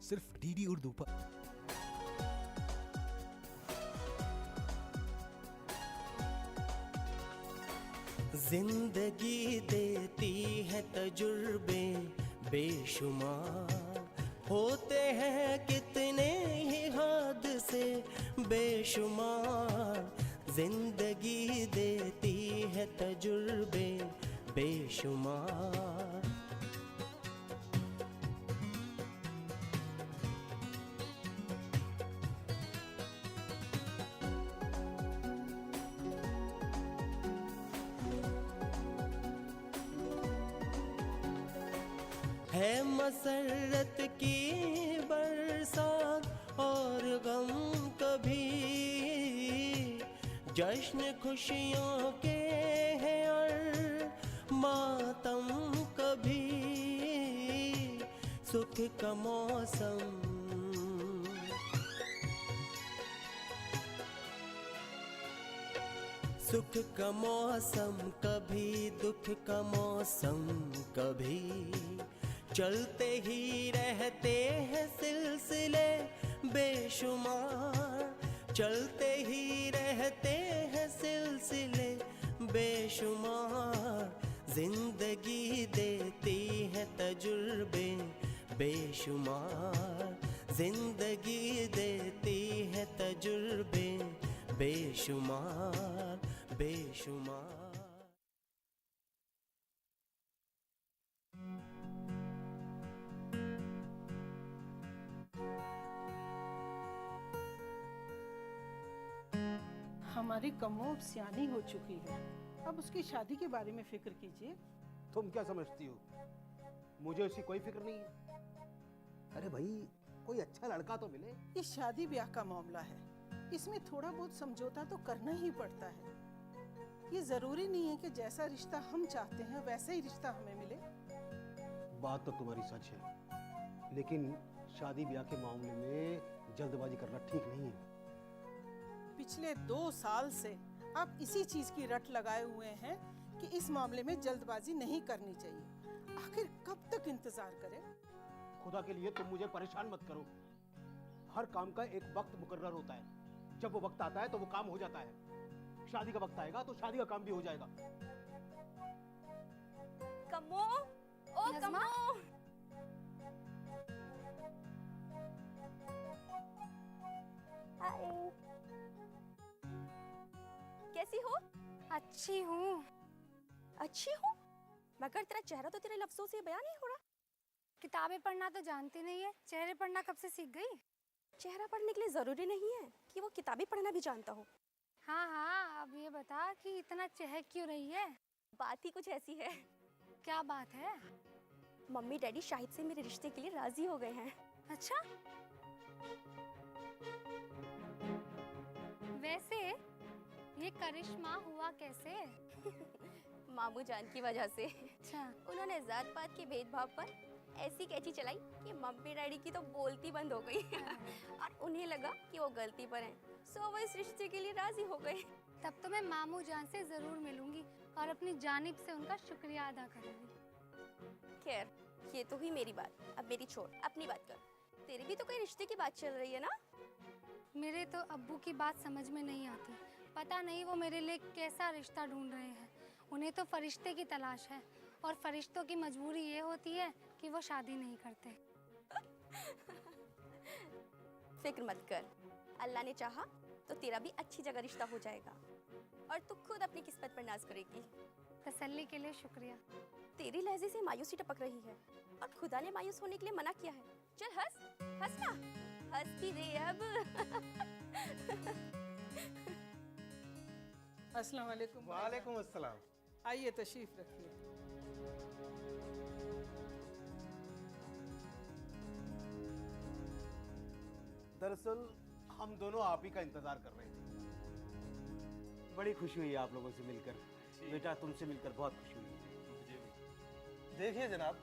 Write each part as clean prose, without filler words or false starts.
सिर्फ डीडी उर्दू पर। जिंदगी देती है तजुर्बे बेशुमार, होते हैं कितने ही हादसे बेशुमार। जिंदगी देती है तजुर्बे बेशुमार। है मसरत की बरसात और गम कभी, जश्न खुशियों के हैं और मातम कभी। सुख का मौसम सुख का मौसम कभी, दुख का मौसम कभी। चलते ही रहते हैं सिलसिले बेशुमार, चलते ही रहते हैं सिलसिले बेशुमार। जिंदगी देती है तजुर्बे बेशुमार, जिंदगी देती है तजुर्बे बेशुमार बेशुमार। हमारी कमो अब सियानी हो चुकी है, अब उसकी शादी के बारे में फिक्र कीजिए। तुम क्या समझती हो, मुझे उसकी कोई फिक्र नहीं है। अरे भाई, कोई अच्छा लड़का तो मिले। ये शादी ब्याह का मामला है, इसमें थोड़ा बहुत समझौता तो करना ही पड़ता है। ये जरूरी नहीं है कि जैसा रिश्ता हम चाहते हैं वैसा ही रिश्ता हमें मिले। बात तो तुम्हारी सच है, लेकिन शादी ब्याह के मामले में जल्दबाजी करना ठीक नहीं है। पिछले 2 साल से आप इसी चीज की रट लगाए हुए हैं कि इस मामले में जल्दबाजी नहीं करनी चाहिए। आखिर कब तक इंतजार करें? खुदा के लिए तुम मुझे परेशान मत करो। हर काम का एक वक्त मुकर्रर होता है, जब वो वक्त आता है तो वो काम हो जाता है। शादी का वक्त आएगा तो शादी का काम भी हो जाएगा। कमो, ओ कमो। हाय, कैसी हो? अच्छी हूँ। अच्छी हूँ? मगर तेरा चेहरा तो तेरे लफ्जों से बयान नहीं हो रहा। किताबें पढ़ना तो जानती नहीं है, चेहरे पढ़ना कब से सीख गई? चेहरा पढ़ने के लिए जरूरी नहीं है कि वो किताबें पढ़ना भी जानता हो। हाँ हाँ, अब ये बता कि इतना चहक क्यों रही है? बात ही कुछ ऐसी है। क्या बात है? मम्मी डैडी शाहिद से मेरे रिश्ते के लिए राजी हो गए हैं। अच्छा, वैसे ये करिश्मा हुआ कैसे? मामू जान की वजह से। अच्छा, उन्होंने जात पात के भेदभाव पर ऐसी कैची चलाई कि मम्मी डैडी की तो बोलती बंद हो गई और उन्हें लगा कि वो गलती पर हैं, सो वो इस रिश्ते के लिए राजी हो गए। तब तो मैं मामू जान से जरूर मिलूंगी और अपनी जानिब से उनका शुक्रिया अदा करूंगी। खैर, ये तो हुई मेरी बात, अब मेरी छोड़, अपनी बात कर। तेरी भी तो कोई रिश्ते की बात चल रही है ना? मेरे तो अब्बू की बात समझ में नहीं आती, पता नहीं वो मेरे लिए कैसा रिश्ता ढूंढ रहे हैं। उन्हें तो फरिश्ते की तलाश है और फरिश्तों की मजबूरी ये होती है कि वो शादी नहीं करते। फिक्र मत कर, अल्लाह ने चाहा तो तेरा भी अच्छी जगह रिश्ता हो जाएगा और तू खुद अपनी किस्मत पर नाज करेगी। तसल्ली के लिए शुक्रिया। तेरी लहजे से मायूसी टपक रही है और खुदा ने मायूस होने के लिए मना किया है। चल हंस, हंस ना, हंस भी दे अब। अस्सलाम वालेकुम। वालेकुम अस्सलाम। आइए तशरीफ रखिए। दरअसल हम दोनों आप ही का इंतजार कर रहे थे। बड़ी खुशी हुई आप लोगों से मिलकर। बेटा, तुमसे मिलकर बहुत खुशी हुई। देखिए जनाब,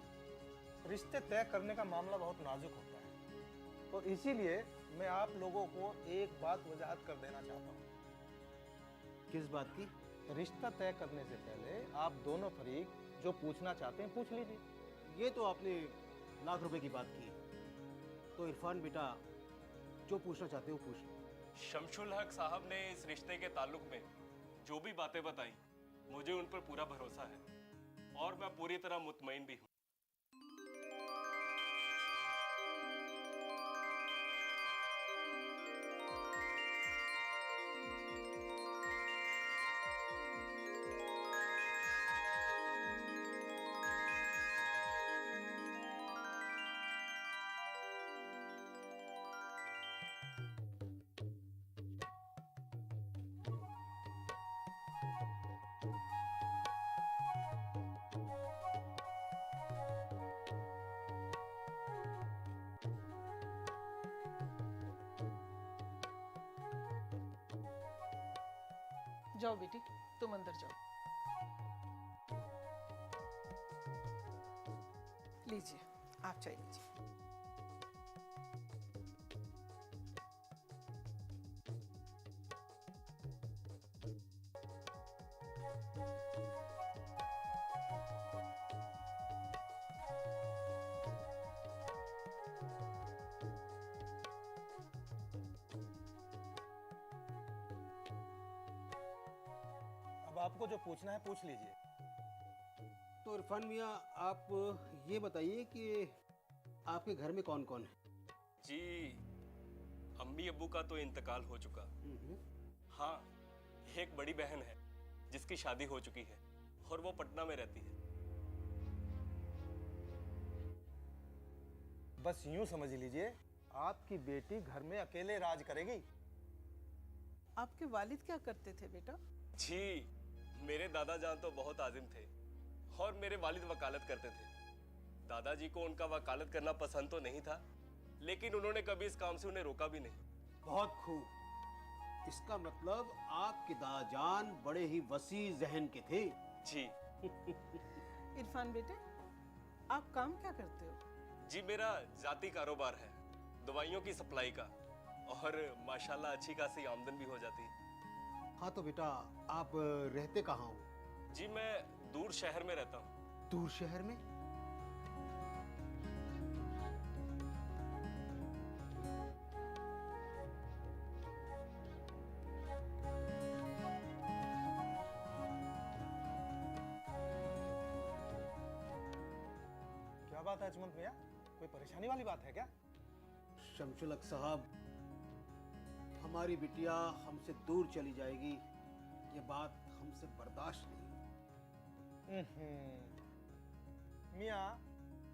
रिश्ते तय करने का मामला बहुत नाजुक होता है और इसीलिए मैं आप लोगों को एक बात वजाहत कर देना चाहता हूँ। किस बात की? रिश्ता तय करने से पहले आप दोनों फरीक जो पूछना चाहते हैं पूछ लीजिए। ये तो आपने लाख रुपए की बात की, तो तो इरफान बेटा, जो पूछना चाहते हो पूछ लो। शमशुल हक साहब ने इस रिश्ते के ताल्लुक में जो भी बातें बताई, मुझे उन पर पूरा भरोसा है और मैं पूरी तरह मुतमईन भी हूँ। जाओ बेटी, तुम अंदर जाओ। लीजिए, आप चाय लीजिए। अब आपको जो पूछना है पूछ लीजिए। तो इरफान मियाँ, आप ये बताइए कि आपके घर में कौन कौन है? जी, अम्मी अब्बू का तो इंतकाल हो चुका। हाँ, एक बड़ी बहन है जिसकी शादी हो चुकी है और वो पटना में रहती है। बस यूं समझ लीजिए, आपकी बेटी घर में अकेले राज करेगी। आपके वालिद क्या करते थे बेटा? जी, मेरे दादा जान तो बहुत आजिम थे और मेरे वालिद वकालत करते थे। दादाजी को उनका वकालत करना पसंद तो नहीं था, लेकिन उन्होंने कभी इस काम से उन्हें रोका भी नहीं। बहुत खूब। इसका मतलब आपके दादाजान बड़े ही वसी जहन के थे। जी। इरफान बेटे, आप काम क्या करते हो? जी, मेरा जाती कारोबार है, दवाइयों की सप्लाई का, और माशाल्लाह अच्छी खासी आमदन भी हो जाती है। हाँ तो बेटा, आप रहते कहाँ हो? जी, मैं दूर शहर में रहता हूँ। दूर शहर में? क्या बात है अजमत मियाँ, कोई परेशानी वाली बात है क्या? शमशुल हक साहब, हमारी बिटिया हमसे दूर चली जाएगी, ये बात हमसे बर्दाश्त नहीं। मियाँ,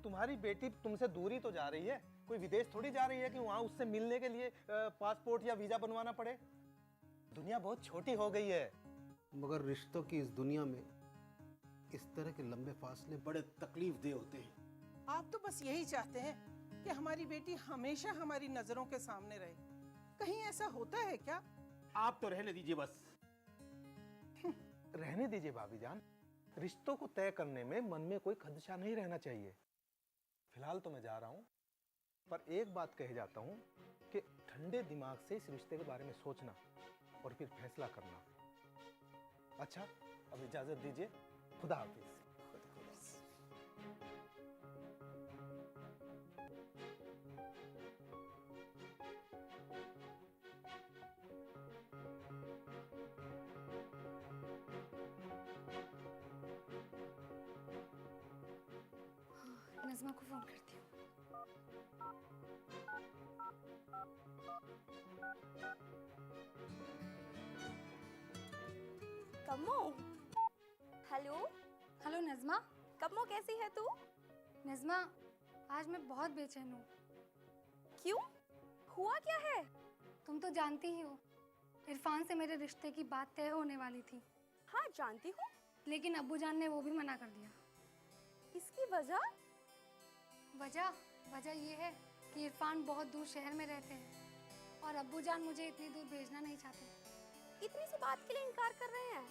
तुम्हारी बेटी तुमसे दूरी तो जा रही है, कोई विदेश थोड़ी जा रही है कि वहां उससे मिलने के लिए पासपोर्ट या वीजा बनवाना पड़े। दुनिया बहुत छोटी हो गई है। मगर रिश्तों की इस दुनिया में इस तरह के लंबे फासले बड़े तकलीफ दे होते हैं। आप तो बस यही चाहते हैं कि हमारी बेटी हमेशा हमारी नजरों के सामने रहे। कहीं ऐसा होता है क्या? आप तो रहने दीजिए बस। रहने दीजिए भाभी जान, रिश्तों को तय करने में मन में कोई खदशा नहीं रहना चाहिए। फिलहाल तो मैं जा रहा हूँ, पर एक बात कह जाता हूँ कि ठंडे दिमाग से इस रिश्ते के बारे में सोचना और फिर फैसला करना। अच्छा, अब इजाजत दीजिए, खुदा हाफिज। नज़मा को फोन करती हूँ। कम्मो, हेलो। हेलो नज़मा। कम्मो, कैसी है तू? नज़मा, आज मैं बहुत बेचैन हूँ। क्यों? हुआ क्या है? तुम तो जानती ही हो, इरफान से मेरे रिश्ते की बात तय होने वाली थी। हाँ, जानती हूँ। लेकिन अब्बू जान ने वो भी मना कर दिया। इसकी वजह? वजह ये है कि इरफान बहुत दूर शहर में रहते हैं और अब्बू जान मुझे इतनी दूर भेजना नहीं चाहते। इतनी सी बात के लिए इनकार कर रहे हैं?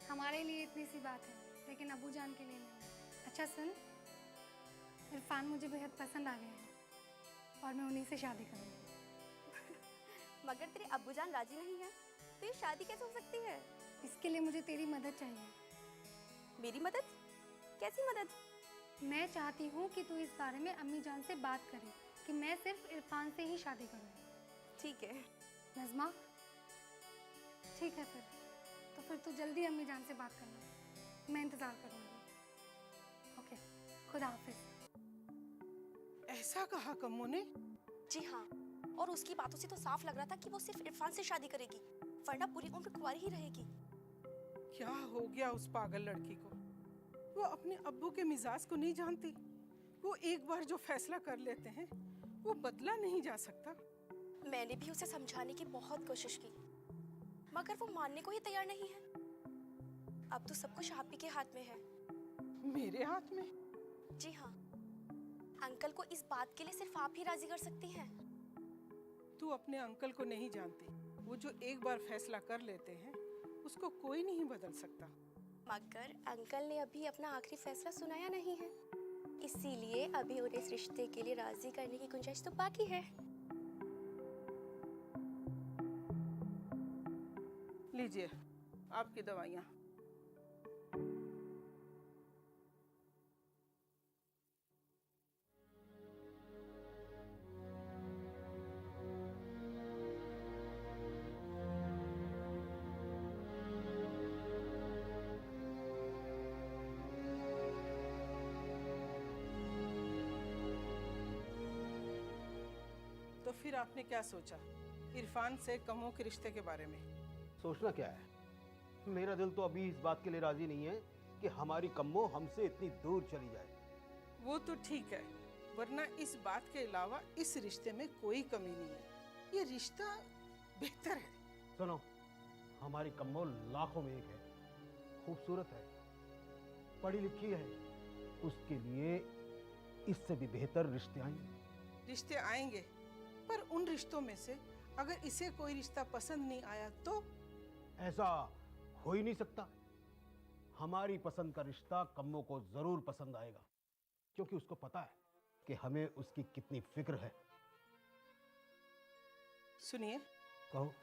हमारे लिए इतनी सी बात है, लेकिन अब्बू जान के लिए नहीं। अच्छा सुन, इरफान मुझे बेहद पसंद आ गए हैं और मैं उन्हीं से शादी करूँगी। मगर तेरे अब्बूजान राजी नहीं है, तो ये शादी कैसे हो सकती है? इसके लिए मुझे तेरी मदद चाहिए। मेरी मदद? कैसी मदद? मैं चाहती हूँ कि तू इस बारे में अम्मी जान से बात करे कि मैं सिर्फ इरफान से ही शादी करूँगी। ठीक है। नज़मा, ठीक है फिर तू जल्दी अम्मी जान से बात करना, मैं इंतज़ार करूँगी। ओके, खुदा हाफिज़। ऐसा कहा कम्मो ने? जी हाँ, और उसकी बातों से तो साफ लग रहा था कि वो सिर्फ इरफान से शादी करेगी, वरना पूरी उम्र कुंवारी ही रहेगी। क्या हो गया उस पागल लड़की को? वो अपने अब्बू के मिजाज को नहीं जानती। वो एक बार जो फैसला कर लेते हैं वो बदला नहीं जा सकता। मैंने भी उसे समझाने की बहुत कोशिश की, मगर वो मानने को ही तैयार नहीं है। अब तो सब कुछ आप ही के हाथ में है। मेरे हाथ में? जी हाँ, अंकल को इस बात के लिए सिर्फ आप ही राजी कर सकती हैं। तू अपने अंकल को नहीं जानती। वो जो एक बार फैसला कर लेते हैं उसको कोई नहीं बदल सकता। मगर अंकल ने अभी अपना आखिरी फैसला सुनाया नहीं है, इसीलिए अभी उन्हें इस रिश्ते के लिए राजी करने की गुंजाइश तो बाकी है। लीजिए आपकी दवाइयाँ। तो फिर आपने क्या सोचा इरफान से कमो के रिश्ते के बारे में? सोचना क्या है, मेरा दिल तो अभी इस बात के लिए राजी नहीं है कि हमारी कम्मो हमसे इतनी दूर चली जाए। वो तो ठीक है, वरना इस बात के अलावा इस रिश्ते में कोई कमी नहीं है। ये रिश्ता बेहतर है। सुनो, हमारी कम्मो लाखों में एक है, खूबसूरत है, पढ़ी लिखी है। उसके लिए इससे भी बेहतर रिश्ते आएंगे। रिश्ते आएंगे, पर उन रिश्तों में से अगर इसे कोई रिश्ता पसंद नहीं आया तो? ऐसा हो ही नहीं सकता। हमारी पसंद का रिश्ता कम्मो को जरूर पसंद आएगा, क्योंकि उसको पता है कि हमें उसकी कितनी फिक्र है। सुनिए, कहो।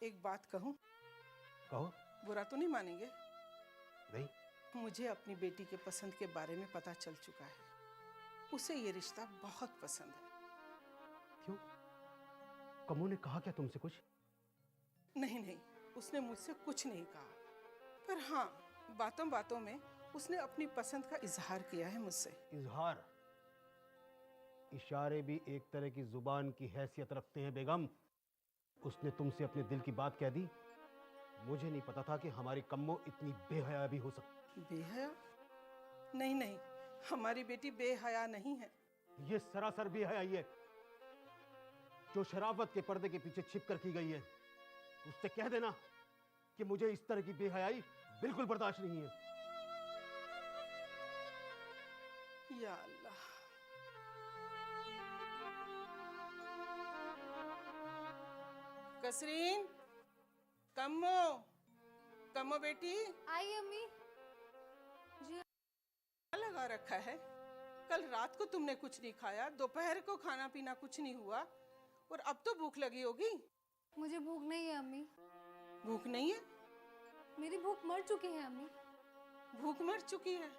एक बात कहूं? कहो। बुरा तो नहीं मानेंगे? नहीं। मुझे अपनी बेटी के पसंद के बारे में पता चल चुका है। उसे ये रिश्ता बहुत पसंद है। क्यों? कम्मो ने कहा क्या तुमसे कुछ? नहीं नहीं, उसने मुझसे कुछ नहीं कहा, पर हाँ, बातों बातों में उसने अपनी पसंद का इजहार किया है मुझसे। इजहार? इशारे भी एक तरह की जुबान की हैसियत रखते हैं बेगम। उसने तुमसे अपने दिल की बात कह दी। मुझे नहीं पता था कि हमारी कम्मो इतनी बेहया भी हो सकती। बेहया? नहीं नहीं, हमारी बेटी बेहया नहीं है। ये सरासर बेहयाई है, जो शराफत के पर्दे के पीछे छिप कर की गई है। उससे कह देना कि मुझे इस तरह की बेहयाई बिल्कुल बर्दाश्त नहीं है। या अल्लाह। कसरीन, कम्मो, कम्मो बेटी, आई अम्मी। जी क्या लगा रखा है? कल रात को तुमने कुछ नहीं खाया, दोपहर को खाना पीना कुछ नहीं हुआ, और अब तो भूख लगी होगी। मुझे भूख नहीं है अम्मी। भूख नहीं है? मेरी भूख मर चुकी है अम्मी। भूख मर चुकी है?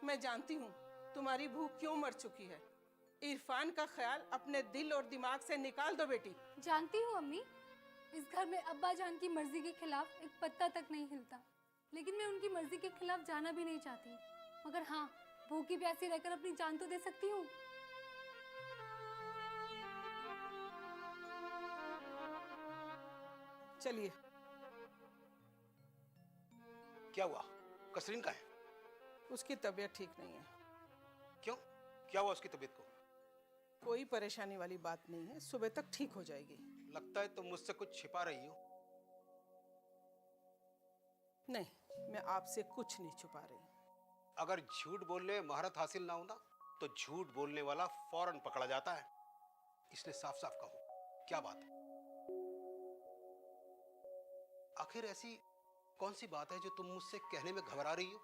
मैं जानती हूँ तुम्हारी भूख क्यों मर चुकी है। इरफान का ख्याल अपने दिल और दिमाग से निकाल दो बेटी। जानती हूँ अम्मी, इस घर में अब्बा जान की मर्जी के खिलाफ एक पत्ता तक नहीं हिलता, लेकिन मैं उनकी मर्जी के खिलाफ जाना भी नहीं चाहती। मगर हाँ, भूखी प्यासी रहकर अपनी जान तो दे सकती हूँ। चलिए। क्या हुआ? कसरीन का है? उसकी तबीयत ठीक नहीं है। क्यों? क्या हुआ उसकी तबीयत को? कोई परेशानी वाली बात नहीं है, सुबह तक ठीक हो जाएगी। लगता है तुम मुझसे कुछ छिपा रही हो। नहीं, मैं आपसे कुछ नहीं छुपा रही। अगर झूठ बोलने में महारत हासिल ना हो ना, तो झूठ बोलने वाला फौरन पकड़ा जाता है। इसलिए साफ साफ कहो, क्या बात है? आखिर ऐसी कौन सी बात है जो तुम मुझसे कहने में घबरा रही हो?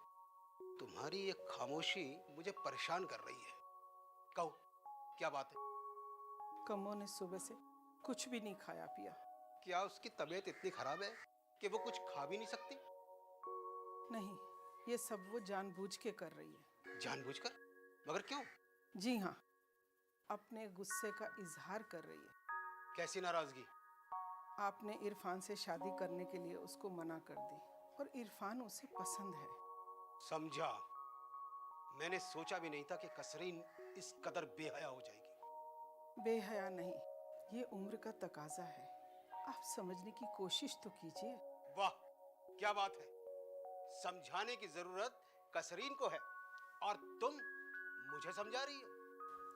तुम्हारी ये खामोशी मुझे परेशान कर रही है। कहो, क्या बात है? कम्मो ने सुबह से कुछ भी नहीं खाया पिया। क्या उसकी तबीयत इतनी खराब है कि वो कुछ खा भी नहीं सकती? नहीं, ये सब वो जानबूझ के कर रही है। जानबूझकर? मगर क्यों? जी हाँ, अपने गुस्से का इजहार कर रही है। कैसी नाराजगी? आपने इरफान से शादी करने के लिए उसको मना कर दी और इरफान उसे पसंद है। समझा। मैंने सोचा भी नहीं था कि कसरीन इस कदर बेहया हो जाएगी। बेहया नहीं, ये उम्र का तकाजा है। आप समझने की कोशिश तो कीजिए। वाह, क्या बात है। समझाने की जरूरत कसरीन को है और तुम मुझे समझा रही हो।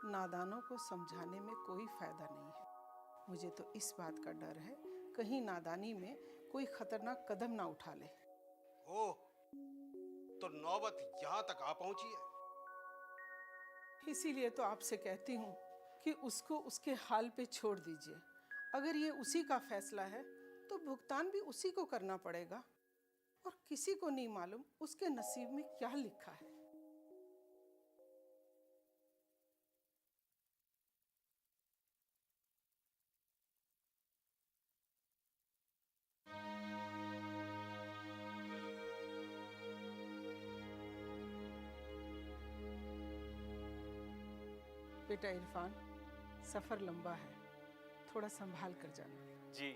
नादानों को समझाने में कोई फायदा नहीं है। मुझे तो इस बात का डर है कहीं नादानी में कोई खतरनाक कदम ना उठा ले। ओह, तो नौबत यहां तक आ पहुंची है। इसीलिए तो आपसे कहती हूँ कि उसको उसके हाल पे छोड़ दीजिए। अगर ये उसी का फैसला है तो भुगतान भी उसी को करना पड़ेगा और किसी को नहीं मालूम उसके नसीब में क्या लिखा है। बेटा इरफान, सफर लंबा है, थोड़ा संभाल कर जाना। जी।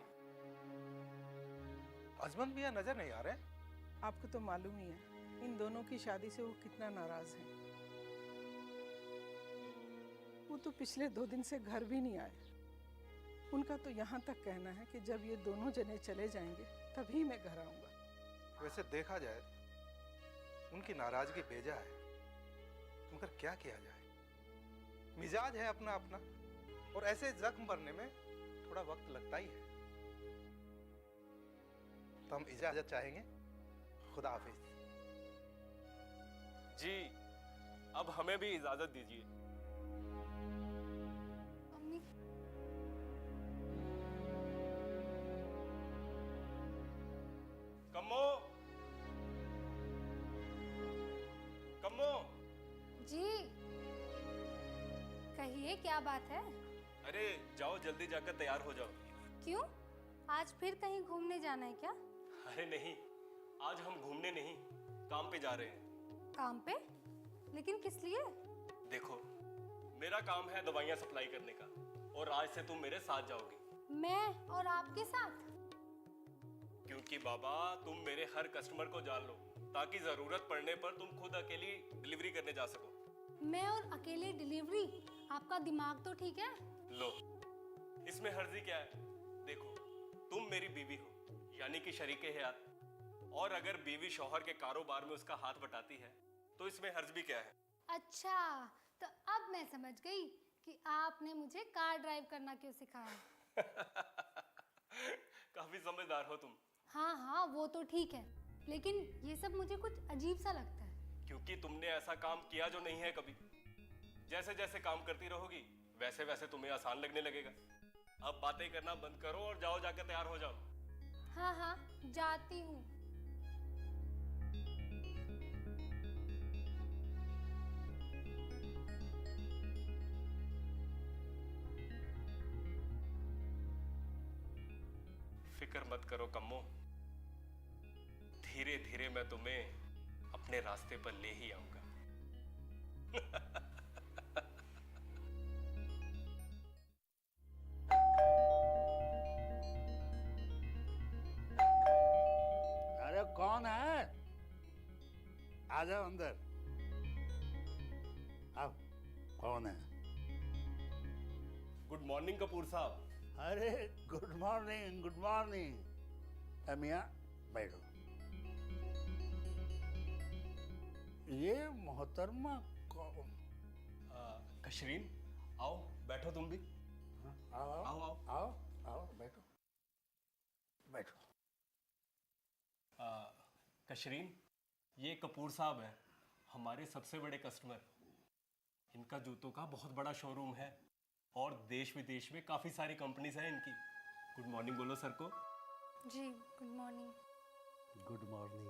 अजमत भैया नजर नहीं आ रहे? आपको तो मालूम ही है इन दोनों की शादी से वो कितना नाराज है। वो तो पिछले 2 दिन से घर भी नहीं आए। उनका तो यहाँ तक कहना है कि जब ये दोनों जने चले जाएंगे तभी मैं घर आऊंगा। वैसे देखा जाए उनकी नाराजगी बेजा है, मगर क्या किया जाए, मिजाज है अपना अपना और ऐसे जख्म भरने में थोड़ा वक्त लगता ही है। तो हम इजाजत चाहेंगे। खुदा हाफिज। जी, अब हमें भी इजाजत दीजिए। मम्मी, कम्मो, कम्मो। जी कहिए, क्या बात है? अरे जाओ, जल्दी जाकर तैयार हो जाओ। क्यों, आज फिर कहीं घूमने जाना है क्या? अरे नहीं, आज हम घूमने नहीं, काम पे जा रहे हैं। काम पे? लेकिन किस लिए? देखो, मेरा काम है दवाइयाँ सप्लाई करने का और आज से तुम मेरे साथ जाओगी। मैं और आपके साथ? क्योंकि बाबा, तुम मेरे हर कस्टमर को जान लो ताकि जरूरत पड़ने पर तुम खुद अकेली डिलीवरी करने जा सको। मैं और अकेले डिलीवरी? आपका दिमाग तो ठीक है? लो, इसमें हर्जी क्या है? देखो, तुम मेरी बीवी हो, यानी कि शरीके हयात, और अगर बीवी शौहर के कारोबार में उसका हाथ बटाती है तो इसमें हर्ज भी क्या है? अच्छा, तो अब मैं समझ गई कि आपने मुझे कार ड्राइव करना क्यों सिखाया। काफी समझदार हो तुम। हाँ हाँ, वो तो ठीक है, लेकिन ये सब मुझे कुछ अजीब सा लगता है। क्योंकि तुमने ऐसा काम किया जो नहीं है कभी। जैसे जैसे काम करती रहोगी वैसे वैसे तुम्हें आसान लगने लगेगा। अब बातें करना बंद करो और जाओ, जाकर तैयार हो जाओ। हाँ हाँ, जाती हूँ। फिक्र मत करो कम्मो, धीरे धीरे मैं तुम्हें अपने रास्ते पर ले ही आऊंगा। अरे कौन है? आ जाओ अंदर। आओ, कौन है? गुड मॉर्निंग कपूर साहब। अरे गुड मॉर्निंग, गुड मॉर्निंग। मियाँ बैठो। ये मोहतरमा कौन? कशरीन, आओ बैठो तुम भी। आओ आओ आओ, आओ। आओ आओ, बैठो बैठो। कशरीन, ये कपूर साहब हैं, हमारे सबसे बड़े कस्टमर। इनका जूतों का बहुत बड़ा शोरूम है और देश विदेश में काफ़ी सारी कंपनीज हैं इनकी। गुड मॉर्निंग बोलो सर को। जी good morning. Good morning,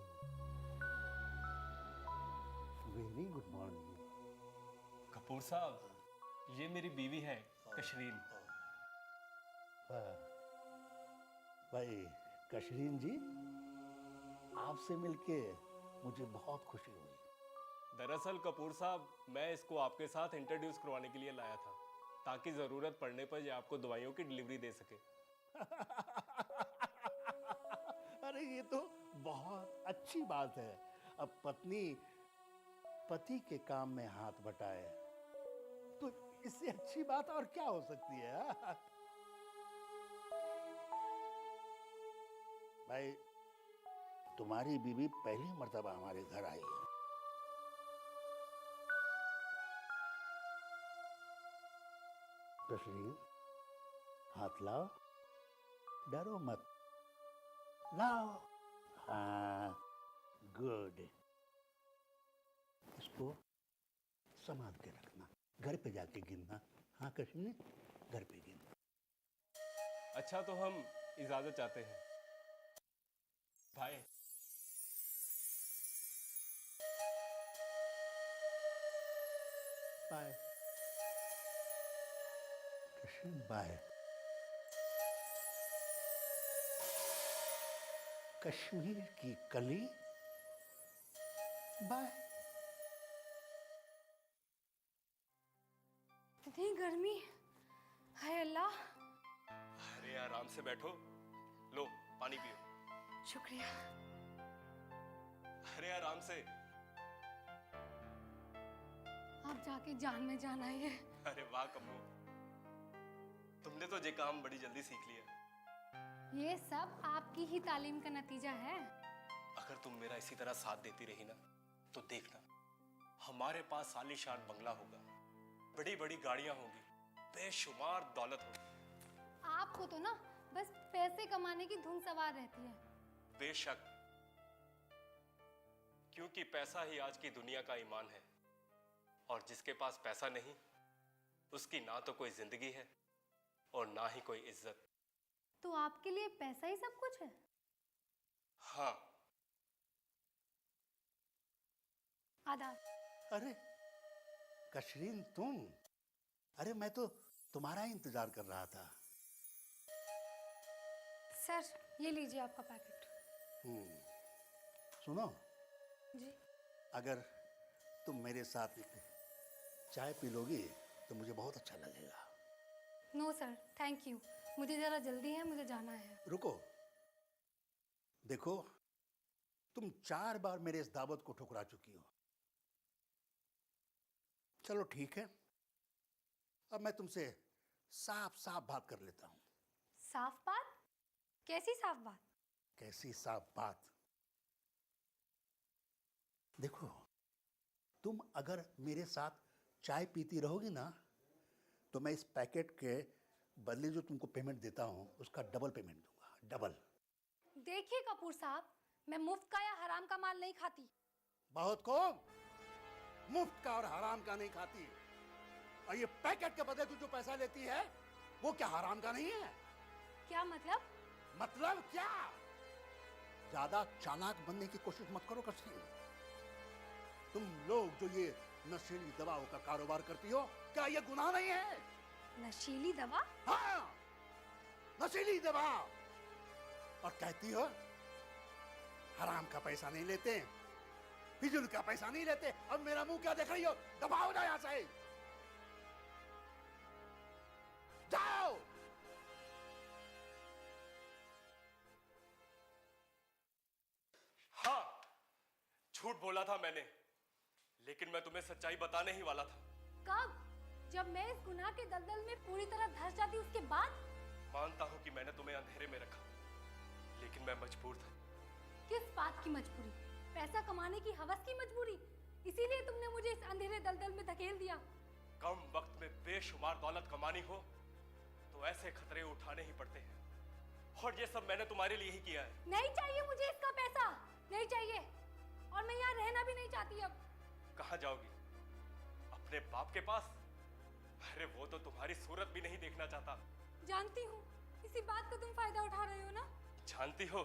very good morning. Kapoor साहब, ये मेरी बीवी है कशरीन। भाई कशरीन जी, आपसे मिलके मुझे बहुत खुशी हुई। दरअसल कपूर साहब, मैं इसको आपके साथ इंट्रोड्यूस करवाने के लिए लाया था। ताकि जरूरत पड़ने पर ये आपको दवाइयों की डिलीवरी दे सके। अरे ये तो बहुत अच्छी बात है। अब पत्नी पति के काम में हाथ बटाए तो इससे अच्छी बात और क्या हो सकती है? हाँ? भाई, तुम्हारी बीवी पहली मर्तबा हमारे घर आई है। तशरीफ, हाथ लाओ, डरो मत, लाओ। हाँ, गुड। इसको संभाल के रखना, घर पे जाके गिनना। हाँ कश्मीर, घर पे गिनना। अच्छा, तो हम इजाजत चाहते हैं भाई। Bye Kashmir, bye. कश्मीर की कली, बाय। इतनी गर्मी, हाय अल्लाह। अरे आराम से बैठो, लो पानी पियो। शुक्रिया। अरे आराम से। आप जाके जान में जान आइए। अरे वाह कम्मो, तुमने तो ये काम बड़ी जल्दी सीख लिया। ये सब आपकी ही तालीम का नतीजा है। अगर तुम मेरा इसी तरह साथ देती रही ना, तो देखना हमारे पास आलीशान बंगला होगा, बड़ी बड़ी गाड़ियां होंगी, बेशुमार दौलत होगी। आपको तो ना बस पैसे कमाने की धुन सवार रहती है। बेशक, क्योंकि पैसा ही आज की दुनिया का ईमान है, और जिसके पास पैसा नहीं, उसकी ना तो कोई जिंदगी है और ना ही कोई इज्जत। तो आपके लिए पैसा ही सब कुछ है? हाँ। आदाब। अरे कशरीन, तुम? अरे मैं तो तुम्हारा ही इंतजार कर रहा था। सर, ये लीजिए आपका पैकेट। सुनो जी। अगर तुम मेरे साथ चाय पी लोगी तो मुझे बहुत अच्छा लगेगा। No sir, thank you. मुझे जरा जल्दी है, मुझे जाना है। रुको, देखो तुम 4 बार मेरे इस दावत को ठुकरा चुकी हो। चलो ठीक है, अब मैं तुमसे साफ साफ बात कर लेता हूं। साफ बात? कैसी साफ बात? कैसी साफ बात? देखो, तुम अगर मेरे साथ चाय पीती रहोगी ना, तो मैं इस पैकेट के बदले जो तुमको पेमेंट देता हूं, उसका डबल पेमेंट दूंगा, डबल। देखिए कपूर साहब, मैं मुफ्त का या हराम का माल नहीं खाती। बहुत को मुफ्त का और हराम का नहीं खाती। और ये पैकेट के बदले तू जो पैसा लेती है, वो क्या हराम का नहीं है? क्या मतलब? मतलब क्या? ज्यादा चालाक बनने की कोशिश मत करो कश्मीर। तुम लोग जो ये नशीली दवाओं का कारोबार करती हो, क्या ये गुनाह नहीं है? नशीली दवा? हाँ, नशीली दवा। और कहती हो हराम का पैसा नहीं लेते, फिजूल का पैसा नहीं लेते। अब मेरा मुंह क्या देख रही हो? दबाओ ना यहां से, जाओ। हाँ, झूठ बोला था मैंने, लेकिन मैं तुम्हें सच्चाई बताने ही वाला था। कब? जब मैं इस गुनाह के दलदल में पूरी तरह धंस जाती, उसके बाद? मानता हूं कि मैंने तुम्हें अंधेरे में रखा, लेकिन मैं मजबूर था। किस बात की मजबूरी? पैसा कमाने की हवस की मजबूरी? इसीलिए तुमने मुझे इस अंधेरे दलदल में धकेल दिया। कम वक्त में बेशुमार दौलत कमानी हो तो ऐसे खतरे उठाने ही पड़ते हैं, और ये सब मैंने तुम्हारे लिए ही किया है। नहीं चाहिए मुझे इसका पैसा, नहीं चाहिए। और मैं यहाँ रहना भी नहीं चाहती अब। कहाँ जाओगी? अपने बाप के पास? अरे वो तो तुम्हारी सूरत भी नहीं देखना चाहता। जानती हूँ, इसी बात का तुम फायदा उठा रहे हो ना। जानती हो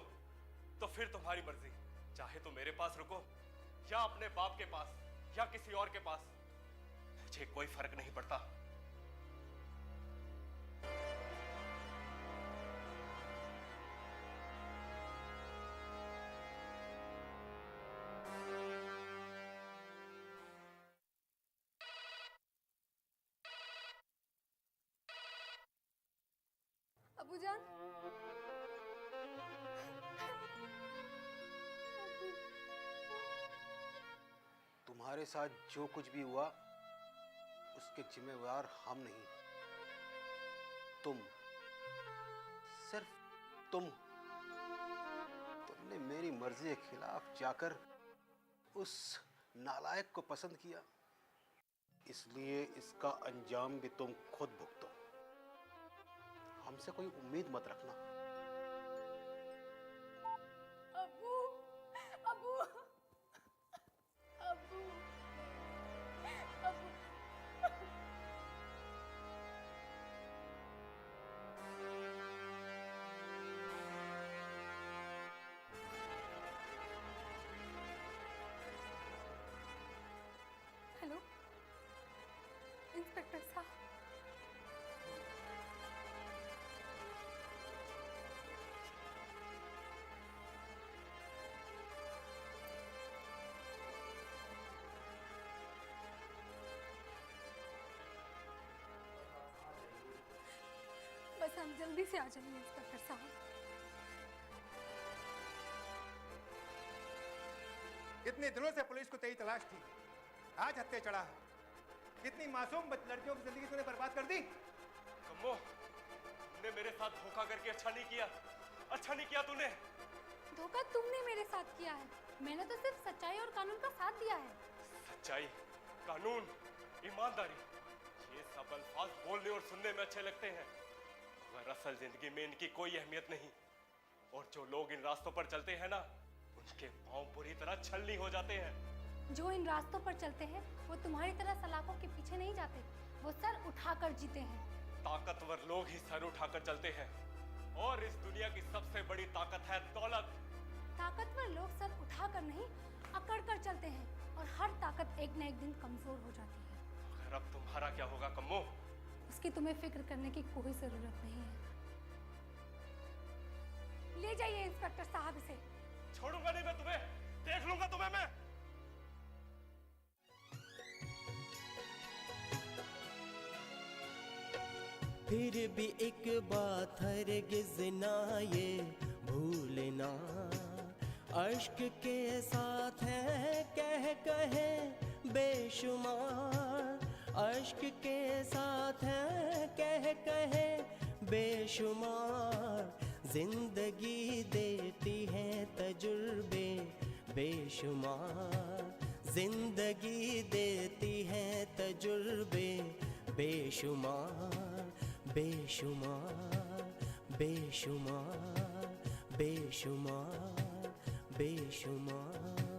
तो फिर तुम्हारी मर्जी, चाहे तो मेरे पास रुको या अपने बाप के पास या किसी और के पास, मुझे कोई फर्क नहीं पड़ता। अब्बूजान। तुम्हारे साथ जो कुछ भी हुआ उसके जिम्मेवार हम नहीं, तुम, सिर्फ तुम। तुमने मेरी मर्जी के खिलाफ जाकर उस नालायक को पसंद किया, इसलिए इसका अंजाम भी तुम खुद भुगतो। हमसे कोई उम्मीद मत रखना। अब्बू, अब्बू, अब्बू, अब्बू। हेलो, इंस्पेक्टर साहब। बस हम जल्दी से आ जाइए इंस्पेक्टर साहब। कितने दिनों से पुलिस को तेरी तलाश थी, आज हत्या चढ़ा है। कितनी मासूम लड़कियों की जिंदगी तूने बर्बाद कर दी। कम्मो, तूने मेरे साथ धोखा करके अच्छा नहीं किया, अच्छा नहीं किया तूने। धोखा तुमने मेरे साथ किया है, मैंने तो सिर्फ सच्चाई और कानून का साथ दिया है। सच्चाई, कानून, ईमानदारी, ये सब अल्फाज बोलने और सुनने में अच्छे लगते हैं, मगर असल जिंदगी में इनकी कोई अहमियत नहीं। और जो लोग इन रास्तों पर चलते हैं ना, उनके पांव बुरी तरह छलनी हो जाते हैं। जो इन रास्तों पर चलते हैं वो तुम्हारी तरह सलाखों के पीछे नहीं जाते, वो सर उठाकर जीते हैं। ताकतवर लोग ही सर उठाकर चलते हैं, और इस दुनिया की सबसे बड़ी ताकत है दौलत। ताकतवर लोग सर उठाकर नहीं, अकड़ कर चलते हैं, और हर ताकत एक न एक दिन कमजोर हो जाती है। मगर अब तुम्हारा क्या होगा कम्मो? उसकी तुम्हें फिक्र करने की कोई जरूरत नहीं है। ले जाइए इंस्पेक्टर साहब इसे। छोड़ूंगा नहीं मैं तुम्हें, देख लूंगा तुम्हें मैं। फिर भी एक बात हरगिज ना ये भूलना, अश्क के साथ है कहे बेशुमार, अश्क के साथ है कहे बेशुमार, जिंदगी देती है तजुर्बे बेशुमार, जिंदगी देती है तजुर्बे बेशुमार, बेशुमार, बेशुमार, बेशुमार, बेशुमार।